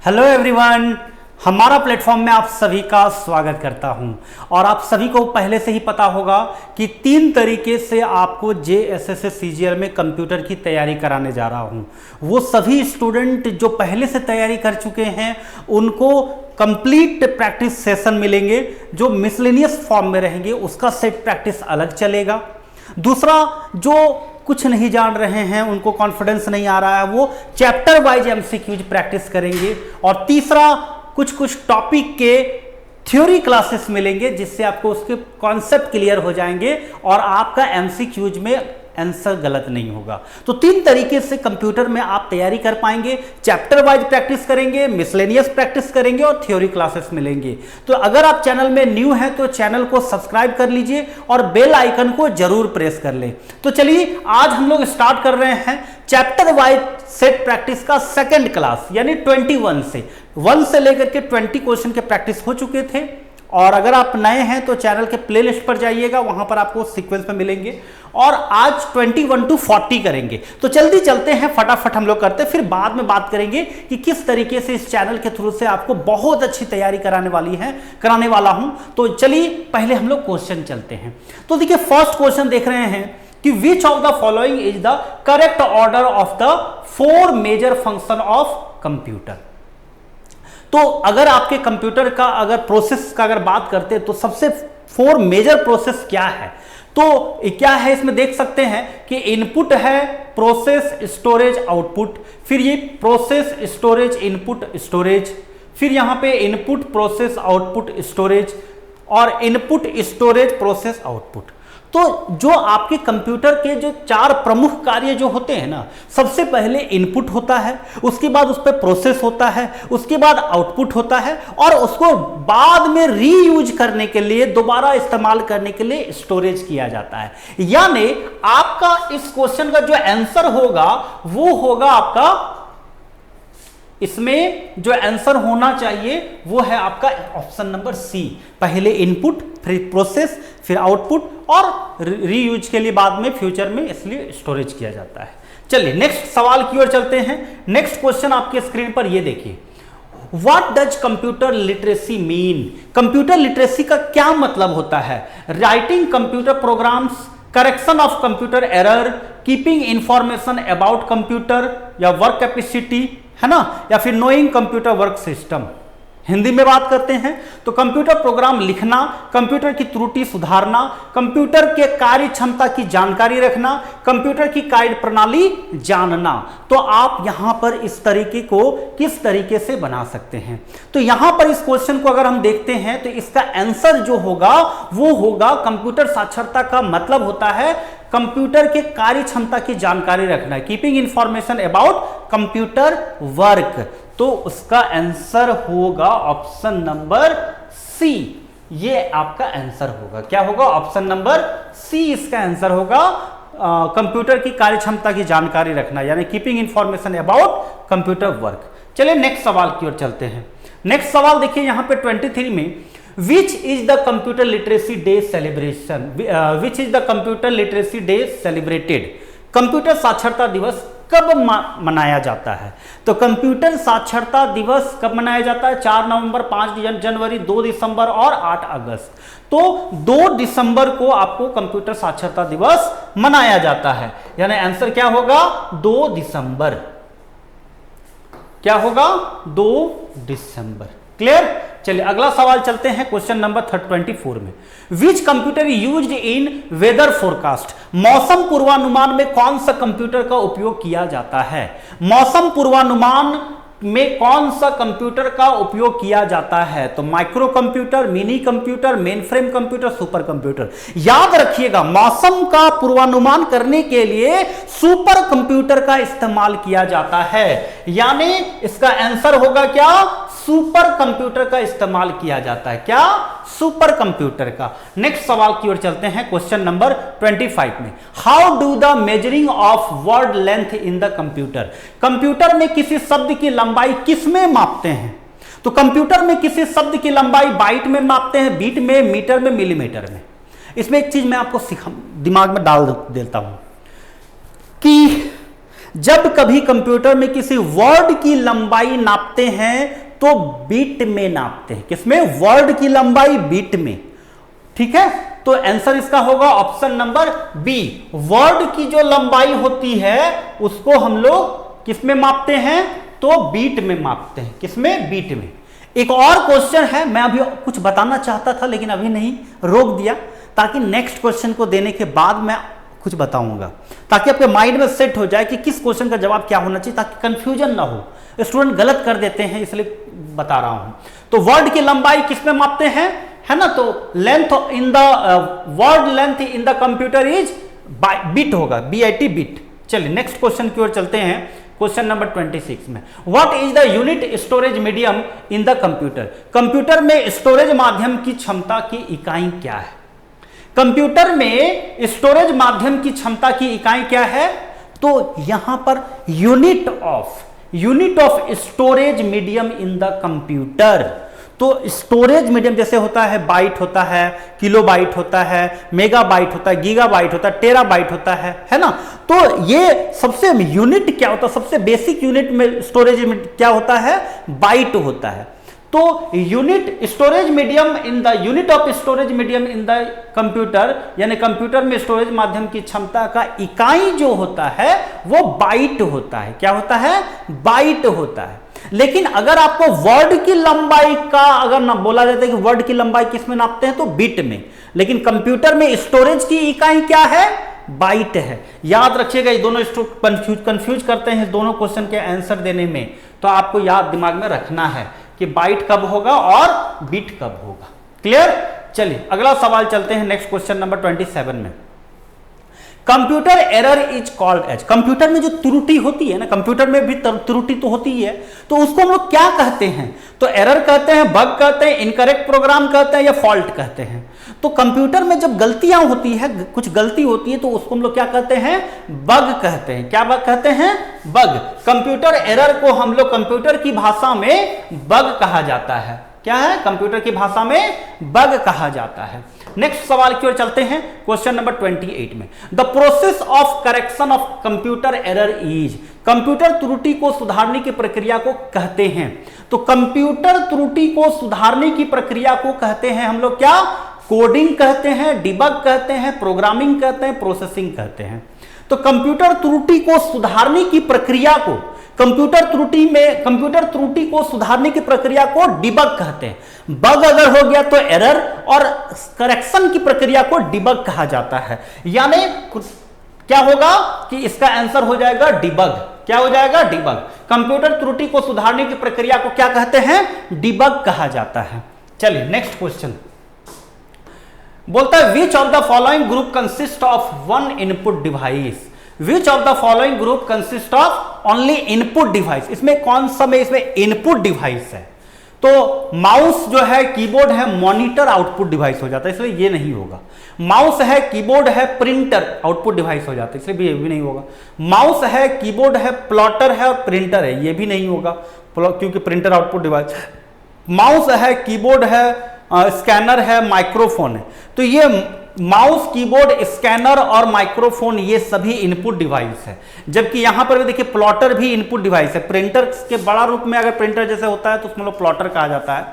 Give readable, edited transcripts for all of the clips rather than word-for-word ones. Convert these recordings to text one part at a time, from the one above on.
Hello everyone, हमारा platform में आप सभी का स्वागत करता हूं। और आप सभी को पहले से ही पता होगा कि 3 तरीके से आपको JSS CGL में कंप्यूटर की तैयारी कराने जा रहा हूं। वो सभी स्टूडेंट जो पहले से तैयारी कर चुके हैं उनको कंप्लीट प्रैक्टिस सेशन मिलेंगे, जो मिसलेनियस फॉर्म में रहेंगे उसका सेट प्रैक्टिस अलग चलेगा। दूसरा, जो कुछ नहीं जान रहे हैं, उनको कॉन्फिडेंस नहीं आ रहा है, वो चैप्टर वाइज MCQs प्रैक्टिस करेंगे। और तीसरा, कुछ टॉपिक के थ्योरी क्लासेस मिलेंगे जिससे आपको उसके कॉन्सेप्ट क्लियर हो जाएंगे और आपका MCQs में आंसर गलत नहीं होगा। तो 3 तरीके से कंप्यूटर में आप तैयारी कर पाएंगे। चैप्टर वाइज प्रैक्टिस करेंगे, मिसलेनियस प्रैक्टिस करेंगे और थ्योरी क्लासेस मिलेंगे। तो अगर आप चैनल में न्यू हैं तो चैनल को सब्सक्राइब कर लीजिए और बेल आइकन को जरूर प्रेस कर लें। तो चलिए, आज हम लोग स्टार्ट कर रहे हैं चैप्टर वाइज सेट प्रैक्टिस का सेकंड क्लास, यानी 21 से 1 से लेकर के 20 क्वेश्चन के प्रैक्टिस हो चुके थे। और अगर आप नए हैं तो चैनल के प्लेलिस्ट पर जाइएगा, वहां पर आपको सीक्वेंस में मिलेंगे। और आज 21 to 40 करेंगे। तो जल्दी चलते हैं, फटाफट हम लोग करते हैं, फिर बाद में बात करेंगे कि किस तरीके से इस चैनल के थ्रू से आपको बहुत अच्छी तैयारी कराने वाला हूं। तो चलिए पहले हम लोग क्वेश्चन चलते हैं। तो देखिए, फर्स्ट क्वेश्चन देख रहे हैं कि which of the following is the correct order of the 4 major function of computer. तो अगर आपके कंप्यूटर का अगर प्रोसेस का अगर बात करते हैं तो सबसे 4 मेजर प्रोसेस क्या है, तो क्या है इसमें देख सकते हैं कि इनपुट है, प्रोसेस, स्टोरेज, आउटपुट, फिर ये प्रोसेस, स्टोरेज, इनपुट, स्टोरेज, फिर यहां पे इनपुट, प्रोसेस, आउटपुट, स्टोरेज और इनपुट, स्टोरेज, प्रोसेस, आउटपुट। तो जो आपके कंप्यूटर के जो 4 प्रमुख कार्य जो होते हैं ना, सबसे पहले इनपुट होता है, उसके बाद उस पर प्रोसेस होता है, उसके बाद आउटपुट होता है और उसको बाद में रीयूज करने के लिए, दोबारा इस्तेमाल करने के लिए स्टोरेज किया जाता है। यानी आपका इस क्वेश्चन का जो आंसर होगा वो होगा आपका, इसमें जो आंसर होना चाहिए वो है आपका ऑप्शन नंबर सी। पहले इनपुट, फिर प्रोसेस, फिर आउटपुट और रीयूज के लिए बाद में फ्यूचर में इसलिए स्टोरेज किया जाता है। चलिए नेक्स्ट सवाल की ओर चलते हैं। नेक्स्ट क्वेश्चन आपके स्क्रीन पर ये देखिए, what does computer literacy mean. Computer literacy का क्या मतलब होता है? Writing computer programs, correction of computer error, keeping information about computer या वर्क कैपेसिटी, है ना, या फिर knowing computer work system. Hindi में बात करते हैं तो कंप्यूटर प्रोग्राम लिखना, कंप्यूटर की त्रुटि सुधारना, कंप्यूटर के कार्य क्षमता की जानकारी रखना, कंप्यूटर की कार्य प्रणाली जानना। तो आप यहां पर इस तरीके को किस तरीके से बना सकते हैं? तो यहां पर इस क्वेश्चन को अगर हम देखते हैं तो इसका आंसर जो होगा वो होगा, कंप्यूटर साक्षरता का मतलब होता है कंप्यूटर के कार्य क्षमता की जानकारी रखना, keeping information about computer work. तो उसका आंसर होगा ऑप्शन नंबर सी। ये आपका आंसर होगा, क्या होगा? ऑप्शन नंबर सी इसका आंसर होगा। कंप्यूटर की कार्य क्षमता की जानकारी रखना, यानी keeping information about computer work. चलिए नेक्स्ट सवाल की ओर चलते हैं। नेक्स्ट सवाल देखिए यहां पे 23 में, Which is the computer literacy day celebration? Which is the computer literacy day celebrated? Computer साक्षरता दिवस कब मनाया जाता है? तो कंप्यूटर साक्षरता दिवस कब मनाया जाता है? 4 नवंबर, 5 जनवरी, 2 दिसंबर और 8 अगस्त। तो 2 दिसंबर को आपको कंप्यूटर साक्षरता दिवस मनाया जाता है, यानी आंसर क्या होगा? 2 दिसंबर। क्या होगा? 2 दिसंबर। क्लियर? चलिए अगला सवाल चलते हैं क्वेश्चन नंबर 24 में। Which computer used in weather forecast. मौसम पूर्वानुमान में कौन सा कंप्यूटर का उपयोग किया जाता है? मौसम पूर्वानुमान में कौन सा कंप्यूटर का उपयोग किया जाता है? तो micro computer, mini computer, main frame computer, super computer. याद रखिएगा, मौसम का पूर्वानुमान करने के लिए सुपर कंप्यूटर का इस्तेमाल किया जाता है, यानी इसका आंसर होगा क्या? सुपर कंप्यूटर का इस्तेमाल किया जाता है। क्या? सुपर कंप्यूटर का। नेक्स्ट सवाल की ओर चलते हैं क्वेश्चन नंबर 25 में। How do the measuring of word length in the computer. Computer में किसी शब्द की लंबाई किस में मापते हैं? तो कंप्यूटर में किसी शब्द की लंबाई बाइट में मापते हैं, बीट में, मीटर में, मिलीमीटर में। इसमें एक चीज मैं आपको दिमाग में डाल देता हूं कि जब कभी कंप्यूटर में किसी वर्ड की लंबाई नापते हैं तो बीट में नापते हैं। किसमें? वर्ड की लंबाई बीट में। ठीक है, तो आंसर इसका होगा ऑप्शन नंबर बी। वर्ड की जो लंबाई होती है उसको हम लोग किसमें मापते हैं? तो बीट में मापते हैं। किसमें? बीट में। एक और क्वेश्चन है, मैं अभी कुछ बताना चाहता था लेकिन अभी नहीं, रोक दिया, ताकि नेक्स्ट क्वेश्चन को देने के बाद मैं कुछ बताऊंगा, ताकि आपके माइंड में सेट हो जाए कि किस क्वेश्चन का जवाब क्या होना चाहिए, ताकि कंफ्यूजन ना हो। स्टूडेंट गलत कर देते हैं, इसलिए बता रहा हूं। तो वर्ड की लंबाई किसमें मापते हैं, है ना? तो length in the word length in the computer is bit होगा, BIT बिट। चलिए नेक्स्ट क्वेश्चन की ओर चलते हैं। क्वेश्चन नंबर 26 में, what is the unit storage medium in the computer? Computer में स्टोरेज माध्यम की क्षमता की इकाई क्या है? कंप्यूटर में स्टोरेज माध्यम की क्षमता की इकाई क्या है? तो यहां per unit of storage medium in the computer. तो स्टोरेज मीडियम जैसे होता है, बाइट होता है, किलोबाइट होता है, मेगाबाइट होता है, गीगाबाइट होता है, टेराबाइट होता है ना? तो ये सबसे यूनिट क्या होता है? सबसे बेसिक यूनिट में स्टोरेज में क्या होता है? बाइट होता है। तो unit storage medium in the unit of storage medium in the computer, यानी कंप्यूटर में स्टोरेज माध्यम की क्षमता का इकाई जो होता है वो बाइट होता है। क्या होता है? बाइट होता है। लेकिन अगर आपको वर्ड की लंबाई का अगर ना बोला जाता है कि वर्ड की लंबाई किसमें नापते हैं, तो बिट में। लेकिन कंप्यूटर में स्टोरेज की इकाई क्या है? बाइट है। याद रखिएगा, ये दोनों कंफ्यूज करते हैं दोनों क्वेश्चन के आंसर देने में, तो आपको याद दिमाग में रखना है कि बाइट कब होगा और बिट कब होगा। क्लियर? चलिए अगला सवाल चलते हैं, नेक्स्ट क्वेश्चन नंबर 27 में। Computer error is called as, computer में जो त्रुटि होती है ना, कंप्यूटर में भी त्रुटि तो होती ही है, तो उसको हम लोग क्या कहते हैं? तो एरर कहते हैं, बग कहते हैं, इनकरेक्ट प्रोग्राम कहते हैं, या फॉल्ट कहते हैं। तो कंप्यूटर में जब गलतियां होती है, कुछ गलती होती है, तो उसको हम लोग क्या कहते हैं? बग कहते हैं। क्या बग कहते हैं? बग। कंप्यूटर एरर को हम लोग कंप्यूटर की भाषा में बग कहा जाता है। क्या है? कंप्यूटर की भाषा में बग कहा जाता है। नेक्स्ट सवाल की ओर चलते हैं, क्वेश्चन नंबर 28 में। The process of correction of computer error is, computer त्रुटि को सुधारने की प्रक्रिया को कहते हैं। तो कंप्यूटर त्रुटि को सुधारने की प्रक्रिया को कहते हैं हम लोग क्या? कोडिंग कहते हैं, डिबग कहते हैं, प्रोग्रामिंग कहते हैं, प्रोसेसिंग कहते हैं। तो कंप्यूटर त्रुटि को सुधारने की प्रक्रिया को, कंप्यूटर त्रुटि को सुधारने की प्रक्रिया को डिबग कहते हैं। बग अगर हो गया तो एरर, और करेक्शन की प्रक्रिया को डिबग कहा जाता है। यानी क्या होगा कि इसका आंसर हो जाएगा डिबग। क्या हो जाएगा? डिबग। कंप्यूटर त्रुटि को सुधारने की प्रक्रिया को क्या कहते हैं? डिबग कहा जाता है। चलिए नेक्स्ट क्वेश्चन बोलता है, विच of the following group consist of one input device? Which of the following group consist of only input device? इसमें कौन सा में इसमें इनपुट डिवाइस है? तो माउस जो है, कीबोर्ड है, मॉनिटर आउटपुट डिवाइस हो जाता है, इसलिए ये नहीं होगा। माउस है, कीबोर्ड है, प्रिंटर आउटपुट डिवाइस हो जाता है, इसलिए ये भी नहीं होगा। माउस है, कीबोर्ड है, प्लॉटर है और प्रिंटर है, ये भी नहीं होगा क्योंकि प्रिंटर आउटपुट डिवाइस। माउस है, कीबोर्ड है, स्कैनर है, माइक्रोफोन है। तो ये माउस, कीबोर्ड, स्कैनर और माइक्रोफोन ये सभी इनपुट डिवाइस है। जबकि यहां पर भी देखिए प्लॉटर भी इनपुट डिवाइस है। प्रिंटर के बड़ा रूप में अगर प्रिंटर जैसे होता है तो उसमें लोग प्लॉटर कहा जाता है।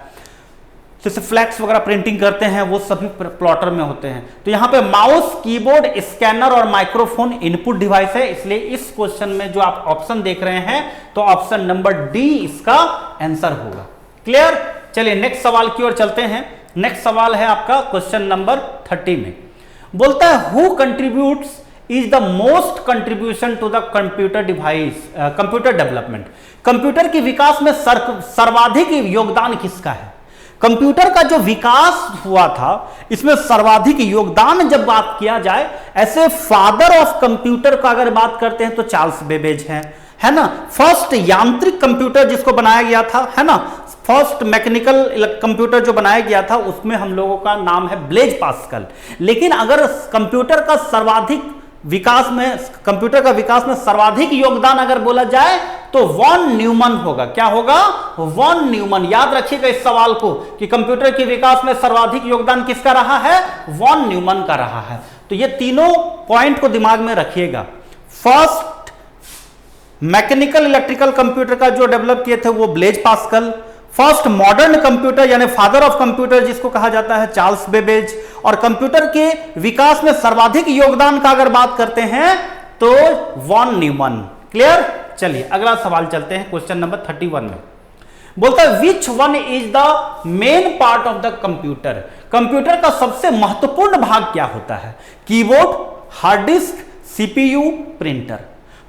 जैसे फ्लैक्स वगैरह प्रिंटिंग करते हैं वो सभी प्लॉटर में होते हैं। तो यहां पे माउस, कीबोर्ड, स्कैनर और माइक्रोफोन इनपुट डिवाइस है, इसलिए इस क्वेश्चन में जो आप ऑप्शन देख रहे हैं तो ऑप्शन नंबर डी इसका आंसर होगा। क्लियर? चलिए नेक्स्ट सवाल की ओर चलते हैं। नेक्स्ट सवाल है आपका क्वेश्चन नंबर 30 में। बोलता है, who contributes is the most contribution to the computer device computer development? Computer के विकास में सर्वाधिक योगदान किसका है? कंप्यूटर का जो विकास हुआ था इसमें सर्वाधिक योगदान जब बात किया जाए, ऐसे फादर ऑफ कंप्यूटर का अगर बात करते हैं तो चार्ल्स बेबेज हैं, है ना? फर्स्ट यांत्रिक कंप्यूटर जिसको बनाया गया था, है ना, फर्स्ट मैकेनिकल कंप्यूटर जो बनाया गया था उसमें हम लोगों का नाम है ब्लेज पास्कल। लेकिन अगर कंप्यूटर का विकास में सर्वाधिक योगदान अगर बोला जाए तो वॉन न्यूमन होगा। क्या होगा? Von Neumann. याद रखिएगा इस सवाल को कि कंप्यूटर के विकास में सर्वाधिक योगदान किसका रहा है? वॉन न्यूमन का रहा है। तो ये तीनों पॉइंट को दिमाग में रखिएगा। फर्स्ट मैकेनिकल इलेक्ट्रिकल कंप्यूटर का जो डेवलप किए थे वो Blaise Pascal. First modern computer यानी फादर ऑफ कंप्यूटर जिसको कहा जाता है चार्ल्स बेबेज। और कंप्यूटर के विकास में सर्वाधिक योगदान का अगर बात करते हैं तो वॉन न्यूमन। क्लियर? चलिए अगला सवाल चलते हैं क्वेश्चन नंबर 31 में। बोलता है which one is the main part of the computer. Computer का सबसे महत्वपूर्ण भाग क्या होता है? Keyboard, hard disk, CPU, printer.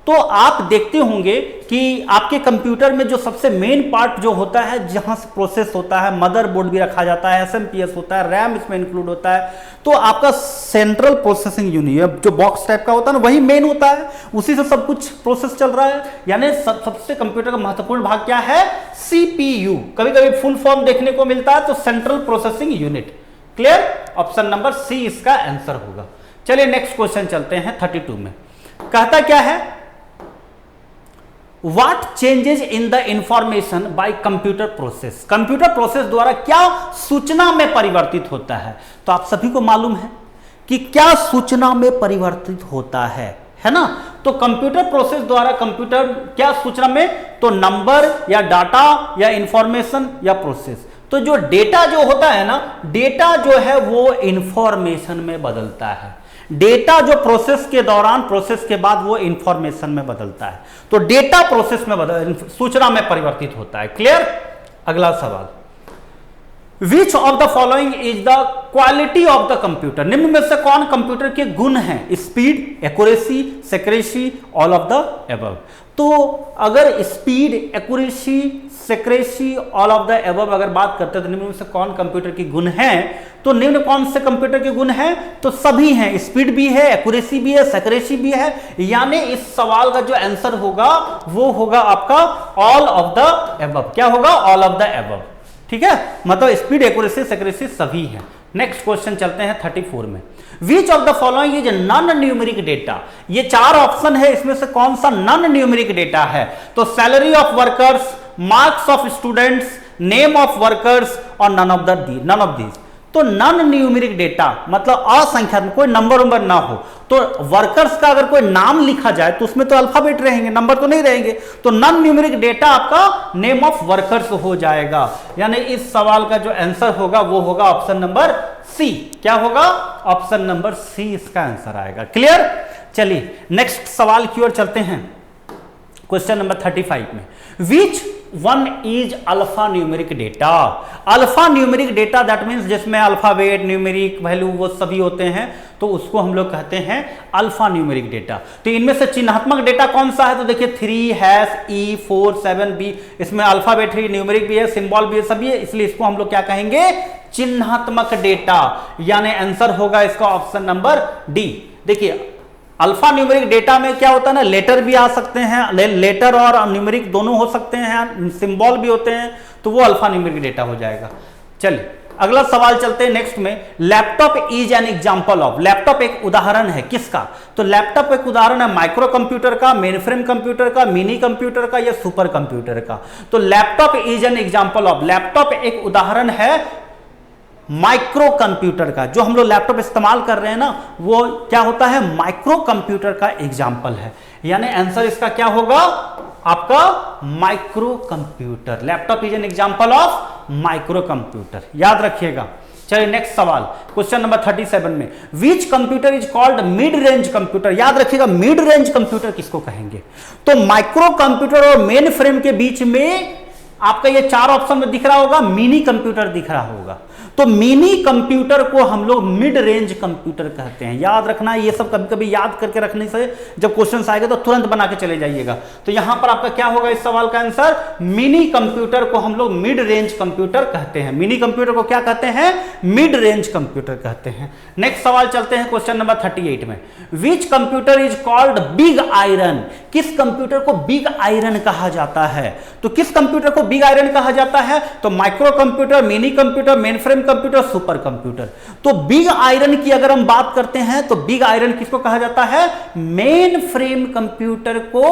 तो आप देखते होंगे कि आपके कंप्यूटर में जो सबसे मेन पार्ट जो होता है, जहां से प्रोसेस होता है, मदरबोर्ड भी रखा जाता है, एसएमपीएस होता है, रैम इसमें इंक्लूड होता है, तो आपका सेंट्रल प्रोसेसिंग यूनिट जो बॉक्स टाइप का होता है ना, वही मेन होता है, उसी से सब कुछ प्रोसेस चल रहा है। यानी सबसे कंप्यूटर का महत्वपूर्ण भाग क्या है? सीपीयू। कभी कभी फुल फॉर्म देखने को मिलता है तो central processing unit. Clear? Option number C इसका आंसर होगा। चलिए नेक्स्ट क्वेश्चन चलते हैं 32 में। कहता क्या है? What changes in the information by computer process? Computer process द्वारा क्या सूचना में परिवर्तित होता है? तो आप सभी को मालूम है कि क्या सूचना में परिवर्तित होता है ना? तो कंप्यूटर प्रोसेस द्वारा कंप्यूटर क्या सूचना में, तो नंबर या डाटा या इंफॉर्मेशन या प्रोसेस। तो जो डेटा जो होता है ना, डेटा जो है वो इंफॉर्मेशन में बदलता है। डेटा जो प्रोसेस के दौरान, प्रोसेस के बाद वो इंफॉर्मेशन में बदलता है। तो डेटा प्रोसेस में सूचना में परिवर्तित होता है। क्लियर? अगला सवाल, विच of the following is the quality of the computer. निम्न में से कौन कंप्यूटर के गुण हैं? Speed, accuracy, secrecy, all of the above. तो अगर speed, accuracy, secrecy, all of the above अगर बात करते हैं तो निम्न में से कौन कंप्यूटर के गुण हैं? तो निम्न कौन से कंप्यूटर के गुण हैं? तो सभी हैं। स्पीड भी है, एक्यूरेसी भी है, सेक्रेसी भी है। यानी इस सवाल का जो आंसर होगा वो होगा आपका ऑल ऑफ द एबव। क्या होगा? All of the above. ठीक है, मतलब स्पीड, एक्यूरेसी, सेक्रेसी सभी है। नेक्स्ट क्वेश्चन चलते हैं 34 में। विच of the following is non numeric data. ये 4 ऑप्शन है, इसमें से कौन सा नॉन न्यूमेरिक डेटा है? तो salary of workers, marks of students, name of workers और नन ऑफ दीज। तो नॉन न्यूमेरिक डेटा मतलब असंख्यात्मक, कोई नंबर वंबर ना हो। तो वर्कर्स का अगर कोई नाम लिखा जाए तो उसमें तो अल्फाबेट रहेंगे, नंबर तो नहीं रहेंगे। तो नॉन न्यूमेरिक डेटा आपका नेम ऑफ वर्कर्स हो जाएगा। यानी इस सवाल का जो आंसर होगा वो होगा ऑप्शन नंबर सी। क्या होगा? ऑप्शन नंबर सी इसका आंसर आएगा। क्लियर? चलिए नेक्स्ट सवाल की ओर चलते हैं क्वेश्चन नंबर 35 में। Which one is alpha numeric data. Alpha numeric data that means जिसमें अल्फाबेट, न्यूमेरिक वैल्यू वो सभी होते हैं, तो उसको हम लोग कहते हैं अल्फा न्यूमेरिक डेटा। तो इनमें से चिन्हात्मक डेटा कौन सा है? तो देखिए 3 E 4 7 B, इसमें अल्फाबेट भी, न्यूमेरिक भी है, सिंबल भी है, सभी है, इसलिए इसको हम लोग क्या कहेंगे? चिन्हात्मक डेटा। यानी आंसर होगा इसका ऑप्शन नंबर डी। देखिए अल्फा न्यूमेरिक डेटा में क्या होता है ना, लेटर भी आ सकते हैं, लेटर और न्यूमेरिक दोनों हो सकते हैं, सिंबल भी होते हैं, तो वो अल्फा न्यूमेरिक डेटा हो जाएगा। चलिए अगला सवाल चलते हैं नेक्स्ट में। Laptop is an example of. Laptop एक उदाहरण है किसका? तो लैपटॉप एक उदाहरण है माइक्रो कंप्यूटर का, मेनफ्रेम कंप्यूटर का, मिनी कंप्यूटर का या सुपर कंप्यूटर का। तो laptop is an example of, laptop एक उदाहरण है माइक्रो कंप्यूटर का। जो हम लोग लैपटॉप इस्तेमाल कर रहे हैं ना, वो क्या होता है? माइक्रो कंप्यूटर का एग्जाम्पल है। यानी आंसर इसका क्या होगा? आपका micro computer. Laptop is an example of micro computer, याद रखिएगा। चलिए नेक्स्ट सवाल क्वेश्चन नंबर 37 में। Which computer is called mid range computer. याद रखिएगा मिड रेंज कंप्यूटर किसको कहेंगे? तो माइक्रो कंप्यूटर और मेन फ्रेम के बीच में आपका ये 4 ऑप्शन में दिख रहा होगा, मिनी कंप्यूटर दिख रहा होगा। तो मिनी कंप्यूटर को हम लोग मिड रेंज कंप्यूटर कहते हैं। याद रखना, ये सब कभी कभी याद करके रखने से जब क्वेश्चन आएगा तो तुरंत बना के चले जाइएगा। तो यहां पर आपका क्या होगा इस सवाल का आंसर? मिनी कंप्यूटर को हम लोग मिड रेंज कंप्यूटर कहते हैं। मिनी कंप्यूटर को क्या कहते हैं? मिड रेंज कंप्यूटर कहते हैं। नेक्स्ट सवाल चलते हैं क्वेश्चन नंबर 38 में। Which computer is called big iron. किस कंप्यूटर को बिग आयरन कहा जाता है? तो किस कंप्यूटर को बिग आयरन कहा जाता है? तो micro computer, mini computer, mainframe frame computer, super computer. तो बिग आयरन की अगर हम बात करते हैं तो बिग आयरन किसको कहा जाता है? मेन फ्रेम कंप्यूटर को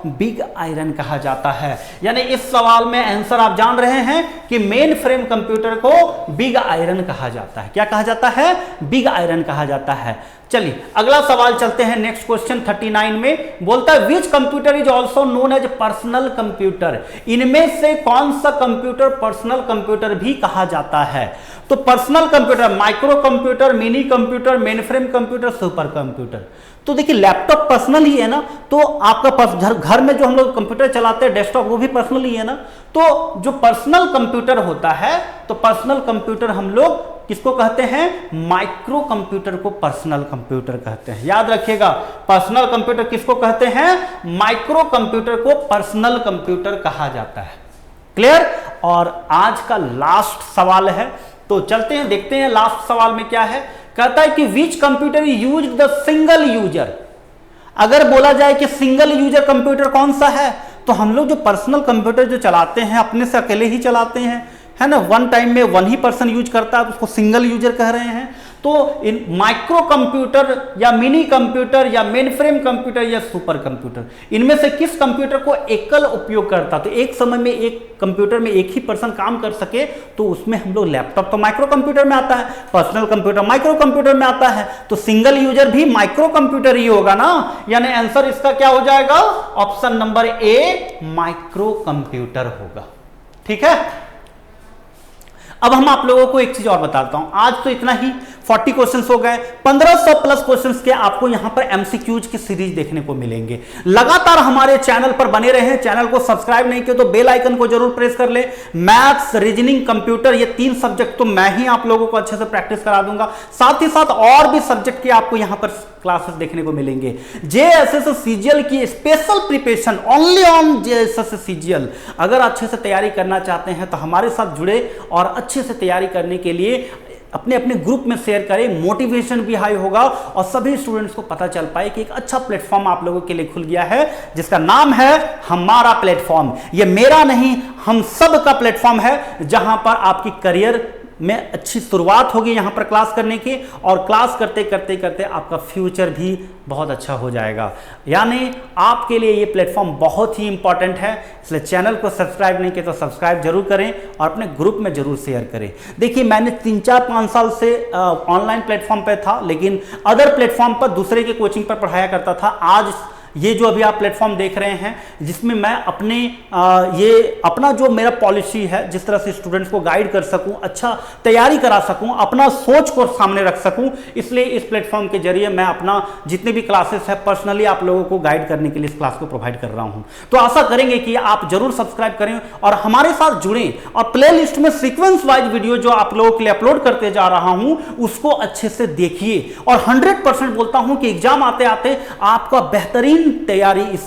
बिग आयरन कहा जाता है। यानी इस सवाल में आंसर आप जान रहे हैं कि मेन फ्रेम कंप्यूटर को बिग आयरन कहा जाता है। क्या कहा जाता है? बिग आयरन कहा जाता है। चलिए अगला सवाल चलते हैं, नेक्स्ट क्वेश्चन 39 में बोलता है which computer is also known as personal computer. इनमें से कौन सा कंप्यूटर पर्सनल कंप्यूटर भी कहा जाता है? तो personal computer, micro computer, mini computer, mainframe computer, super computer. तो देखिए लैपटॉप पर्सनल ही है ना, तो आपका घर में जो हम लोग कंप्यूटर चलाते हैं डेस्कटॉप, वो भी पर्सनल ही है ना। तो जो पर्सनल कंप्यूटर होता है, तो पर्सनल कंप्यूटर हम लोग किसको कहते हैं? माइक्रो कंप्यूटर को पर्सनल कंप्यूटर कहते हैं। याद रखिएगा, पर्सनल कंप्यूटर किसको कहते हैं? माइक्रो कंप्यूटर को पर्सनल कंप्यूटर कहा जाता है। क्लियर? और आज का लास्ट सवाल है, तो चलते हैं देखते हैं लास्ट सवाल में क्या है। कहता है कि which computer use the single user. अगर बोला जाए कि सिंगल यूजर कंप्यूटर कौन सा है, तो हम लोग जो पर्सनल कंप्यूटर जो चलाते हैं अपने से अकेले ही चलाते हैं, है ना, वन टाइम में वन ही पर्सन यूज करता है, तो उसको सिंगल यूजर कह रहे हैं। तो इन माइक्रो कंप्यूटर या मिनी कंप्यूटर या मेनफ्रेम कंप्यूटर या सुपर कंप्यूटर, इनमें से किस कंप्यूटर को एकल उपयोग करता, तो एक समय में एक कंप्यूटर में एक ही पर्सन काम कर सके, तो उसमें हम लोग लैपटॉप तो माइक्रो कंप्यूटर में आता है, पर्सनल कंप्यूटर माइक्रो कंप्यूटर में आता है, तो सिंगल यूजर भी माइक्रो कंप्यूटर ही होगा ना। यानी आंसर इसका क्या हो जाएगा? Option number A micro computer होगा। ठीक है, अब हम आप लोगों को एक चीज और बताता हूं। आज तो इतना ही, 40 क्वेश्चंस हो गए, 1500 प्लस क्वेश्चंस के आपको यहां पर एमसीक्यूज की सीरीज देखने को मिलेंगे। लगातार हमारे चैनल पर बने रहें। चैनल को सब्सक्राइब नहीं किया तो बेल आइकन को जरूर प्रेस कर ले। मैथ्स, रीजनिंग, कंप्यूटर, ये 3 सब्जेक्ट तो मैं ही आप लोगों को अच्छे से प्रैक्टिस करा दूंगा। साथ ही साथ और भी सब्जेक्ट के आपको यहां पर क्लासेस देखने को मिलेंगे। जेएसएस सीजीएल की special preparation only on JSS CGL. अगर अच्छे से तैयारी करना चाहते हैं तो हमारे साथ जुड़े और अच्छे से तैयारी करने के लिए अपने अपने ग्रुप में शेयर करें। मोटिवेशन भी हाई होगा और सभी स्टूडेंट्स को पता चल पाए कि एक अच्छा प्लेटफॉर्म आप लोगों के लिए खुल गया है, जिसका नाम है हमारा प्लेटफॉर्म। ये मेरा नहीं, हम सब का प्लेटफॉर्म है, जहां पर आपकी करियर में अच्छी शुरुआत होगी यहाँ पर क्लास करने की, और क्लास करते करते करते आपका फ्यूचर भी बहुत अच्छा हो जाएगा। यानी आपके लिए ये प्लेटफॉर्म बहुत ही इंपॉर्टेंट है, इसलिए चैनल को सब्सक्राइब नहीं किया तो सब्सक्राइब जरूर करें और अपने ग्रुप में जरूर शेयर करें। देखिए मैंने 3-4-5 साल से ऑनलाइन प्लेटफॉर्म पर था, लेकिन अदर प्लेटफॉर्म पर दूसरे के कोचिंग पर पढ़ाया करता था। आज ये जो अभी आप प्लेटफॉर्म देख रहे हैं, जिसमें मैं अपने ये अपना जो मेरा पॉलिसी है, जिस तरह से स्टूडेंट्स को गाइड कर सकूं, अच्छा तैयारी करा सकूं, अपना सोच को सामने रख सकूं, इसलिए इस प्लेटफॉर्म के जरिए मैं अपना जितने भी क्लासेस है पर्सनली आप लोगों को गाइड करने के लिए इस क्लास को प्रोवाइड कर रहा हूं। तो आशा करेंगे कि आप जरूर सब्सक्राइब करें और हमारे साथ जुड़ें, और प्ले लिस्ट में सीक्वेंस वाइज वीडियो जो आप लोगों के लिए अपलोड करते जा रहा हूं उसको अच्छे से देखिए, और 100% बोलता हूं कि एग्जाम आते आते आपका बेहतरीन तैयारी इस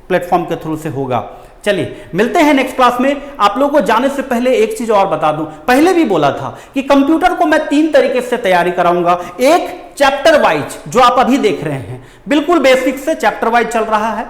प्लेटफॉर्म के थ्रू से होगा। चलिए मिलते हैं नेक्स्ट क्लास में। आप लोगों को जाने से पहले एक चीज और बता दूं, पहले भी बोला था कि कंप्यूटर को मैं 3 तरीके से तैयारी कराऊंगा। एक चैप्टर वाइज जो आप अभी देख रहे हैं, बिल्कुल बेसिक से चैप्टर वाइज चल रहा है,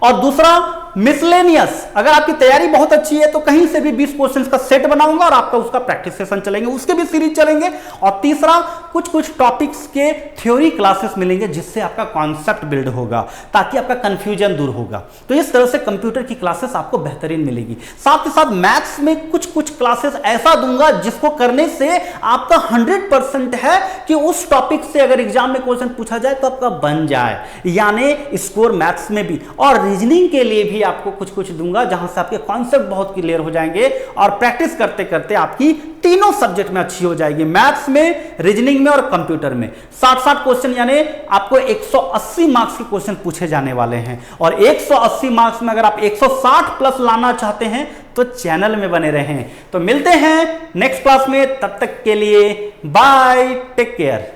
और दूसरा मिसलेनियस, अगर आपकी तैयारी बहुत अच्छी है तो कहीं से भी 20 क्वेश्चंस का सेट बनाऊंगा और आपका उसका प्रैक्टिस सेशन चलेंगे, उसके भी सीरीज चलेंगे, और तीसरा कुछ टॉपिक्स के थ्योरी क्लासेस मिलेंगे जिससे आपका कॉन्सेप्ट बिल्ड होगा, ताकि आपका कंफ्यूजन दूर होगा। तो इस तरह से कंप्यूटर की क्लासेस आपको बेहतरीन मिलेगी। साथ ही साथ मैथ्स में कुछ क्लासेस ऐसा दूंगा जिसको करने से आपका 100% है कि उस टॉपिक से अगर एग्जाम में क्वेश्चन पूछा जाए तो आपका बन जाए, यानी स्कोर मैथ्स में भी और रीजनिंग के लिए भी आपको कुछ दूंगा, जहां से आपके कॉन्सेप्ट बहुत क्लियर हो जाएंगे और प्रैक्टिस करते करते आपकी तीनों सब्जेक्ट में अच्छी हो जाएगी, मैथ्स में, रीजनिंग में और कंप्यूटर में। 60 क्वेश्चन, यानी आपको 180 मार्क्स के क्वेश्चन पूछे जाने वाले हैं, और 180 मार्क्स में अगर आप 160 प्लस लाना चाहते हैं तो चैनल में बने रहें। तो मिलते हैं नेक्स्ट क्लास में, तब तक के लिए बाय, टेक केयर।